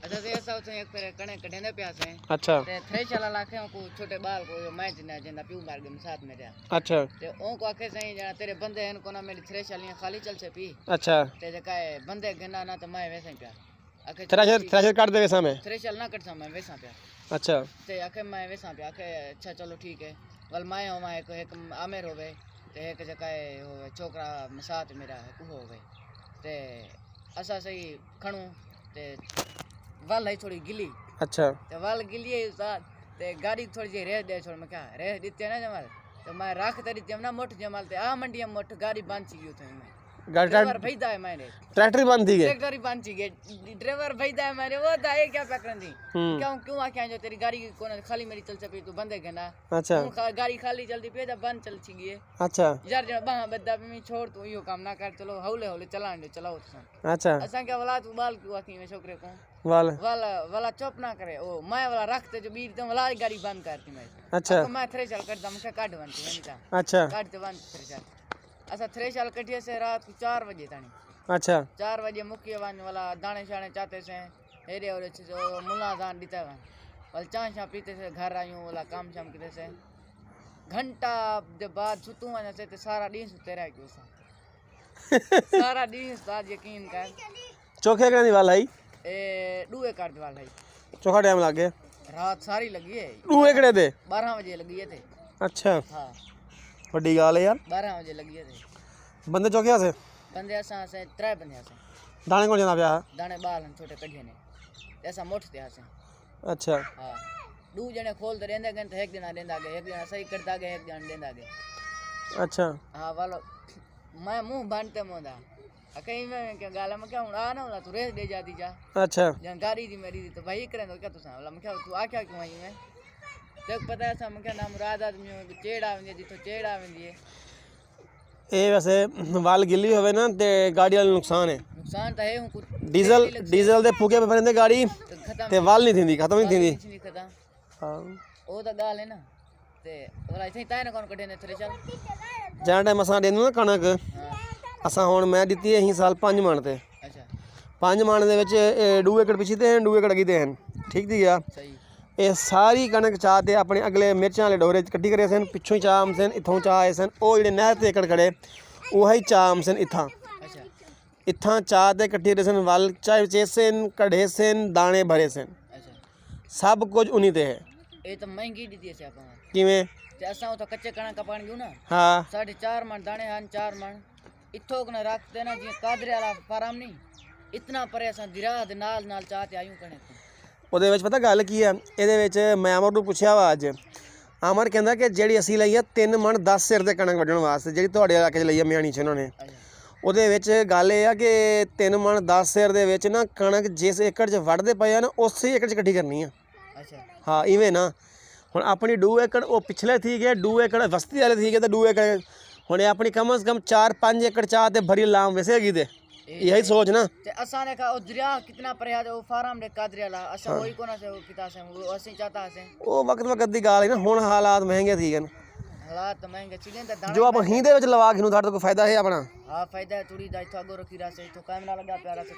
अच्छा तो ऐसा होता है एक फिर कने कढ़ेंदे प्यास है। अच्छा ते थ्रेश वाला लाखे को छोटे बाल को मैच ना जिंदा प्यू मार गम साथ में रहा। अच्छा ते ओ को आखे सही जना तेरे बंदे हैं को ना मेरी थ्रेश वाली खाली चल से पी। अच्छा ते जका है बंदे गना ना तो मैं वैसे प्या। आखे थ्रेशर काट दे वैसा में। थ्रेश वाला ना कट सा मैं वैसा प्या। अच्छा ते आखे मैं वैसा प्या आखे अच्छा चलो ठीक है। वल मैं हो मैं को एक आमेर होवे ते एक जका है होवे छोकरा साथ मेरा को होवे। ते असा सही खणू ते वाल है थोड़ी गिली। अच्छा ते वाल गिली है साथ ते गाड़ी थोड़ी जी रेस दे छोड़ मैं क्या रेस देते ना जमाल तो मैं राख तरी जमना मोट जमाल ते आ मंडी मोट गाड़ी बांध ची गई थे मैं ड्राइवर भईदा है मैंने ट्रैक्टर बंद थी गए ट्रैक्टर ही बांध ची गई ड्राइवर भईदा है मैंने वो था ये क्या पकड़न दी क्यों आके जो तेरी गाड़ी कोने खाली मेरी चल चपी तू बंदे गना अच्छा गाड़ी खाली जल्दी पे जा बंद चल ची गई अच्छा यार जब बहा बद्दा में छोड़ तू यो काम ना कर चलो हौले हौले चलान दे चलाओ तो अच्छा असा क्या वाला तू बाल क्यों आखी में छोकरे को वाल वाला चुप ना करे ओ मैं वाला रखते जो बीर तो वाला गाड़ी बंद करती मैं अच्छा मैं थ्रेशर करता मुझे काट बनती है नहीं अच्छा काट तो बंद थ्रेशर अच्छा थ्रेशर कटिए से रात को 4 बजे तानी अच्छा 4 बजे मुख्य वन वाला दाने शाने चाहते से हेरे और जो मुला दान दीता वन वाल चाय शा पीते से घर आयूं वाला काम शाम किते से घंटा जब बाद सुतूं वने से तो सारा दिन सुते रह गयो सारा दिन साथ यकीन कर चोखे करने वाला है ए 2 एकड़ वाला है चोखा टाइम लग गया रात सारी लगी है 2 एकड़े दे 12 बजे लगी है थे अच्छा हाँ बड़ी गाल है यार 12 बजे लगी है थे बंदे चौके से बंदे असा से 3 बंदे से दाने कौन जाना प्या दाने बाल हम छोटे कढ़िए ने ऐसा मोट थे से अच्छा हाँ 2 जने खोल दे रेंदे गन तो एक जना देंदा गे एक जना सही करता गे एक जना देंदा गे अच्छा हाँ वालो मैं मुंह बांधते मोदा कहीं में क्या गाला में क्या हूं आ ना होला तू रेस दे जाती जा अच्छा जन गाड़ी दी मेरी दी तो भाई करे तो क्या तू सा वाला मैं क्या तू आ क्या क्यों आई मैं जब पता है सा मैं क्या नाम मुराद आदमी चेड़ा आवेंदी जितो चेड़ा आवेंदी है ये वैसे वाल गिल्ली होवे ना ते गाड़ी वाला नुकसान है नुकसान तो है हूं कुछ डीजल दे फूके पे भरंदे गाड़ी तो खत्म ते वाल नहीं थींदी खत्म नहीं थींदी नहीं खत्म हां ओ तो गाल है ना ते वाला इथे ताय ना कौन कढे ने थरे चल जान टाइम असां देंदो ना कणक असां हुण मैं दित्ती है साल 5 मण ते अच्छा 5 मण दे विच 2 एकड़ पिछे ते 2 एकड़ अगी ते ठीक थी गया सही ये सारी कणक चाह ते अपने अगले मिर्चां वाले डोरे कट्ठी करे सन पिछों चाह आम सन इथों चाह आए सन ओ जेडे नहर ते एकड़ खड़े वही चाह आम सन इथां अच्छा इथां चाह ते कट्ठी करे सन वल चाहे चेसन कढ़े सन दाने भरे सन अच्छा सब कुछ उन्हीं ते है ये तो महंगी दी से आपा किवें ते असा तो कच्चे कणक कपाण गयो ना हाँ 4.5 मण दाने हन 4 मण इथों कने रख देना जी कादरे वाला फार्म नहीं इतना परे असा दिरा दे नाल नाल चाहते आयूं कने ਉਹਦੇ ਵਿੱਚ ਪਤਾ ਗੱਲ ਕੀ ਆ ਇਹਦੇ ਵਿੱਚ ਮੈਂ ਅਮਰ ਨੂੰ ਪੁੱਛਿਆ ਵਾ ਅੱਜ ਅਮਰ ਕਹਿੰਦਾ ਕਿ ਜਿਹੜੀ ਅਸੀਂ ਲਈ ਆ 3 ਮਣ 10 ਸਿਰ ਦੇ ਕਣਕ ਵੱਢਣ ਵਾਸਤੇ ਜਿਹੜੀ ਤੁਹਾਡੇ ਇਲਾਕੇ 'ਚ ਲਈ ਆ ਮਿਆਣੀ 'ਚ ਉਹਨਾਂ ਨੇ ਉਹਦੇ ਵਿੱਚ ਗੱਲ ਇਹ ਆ ਕਿ 3 ਮਣ 10 ਸਿਰ ਦੇ ਵਿੱਚ ਨਾ ਕਣਕ ਜਿਸ ਏਕੜ 'ਚ ਵੱਢਦੇ ਪਏ ਆ ਨਾ ਉਸੇ ਏਕੜ 'ਚ ਇਕੱਠੀ ਕਰਨੀ ਆ ਅੱਛਾ ਹਾਂ ਇਵੇਂ ਨਾ ਹੁਣ ਆਪਣੀ 2 ਏਕੜ ਉਹ ਪਿਛਲੇ ਠੀਕ ਹੈ 2 ਏਕੜ ਵਸਤੀ ਵਾਲੇ ਠੀਕ ਹੈ ਤੇ 2 ਏਕੜ ਹੁਣ ਇਹ ਆਪਣੀ ਕਮ ਸੇ ਕਮ 4-5 ਏਕੜ ਚਾਹ ਤੇ ਭਰੀ ਲਾਮ ਵੈਸੇ ਹੈਗੀ ਤੇ यही सोच ना ते असा ने का दरिया कितना परे है वो फार्म दे कादरे वाला असा वही कोना से वो किता से वो असि चाहता से ਉਹ ਵਕਤ ਦੀ ਗੱਲ ਹੈ ਨਾ ਹੁਣ ਹਾਲਾਤ ਮਹਿੰਗੇ ਠੀਕ ਹਨ हालात महंगे चीजें तो दाना जो आप हींदे ਵਿੱਚ ਲਵਾ ਕੇ ਨੂੰ ਤੁਹਾਡੇ ਕੋਲ ਫਾਇਦਾ ਹੈ ਆਪਣਾ हां फायदा है थोड़ी दाई तो आगो रखी रहा से तो कैमरा लगा प्यारा से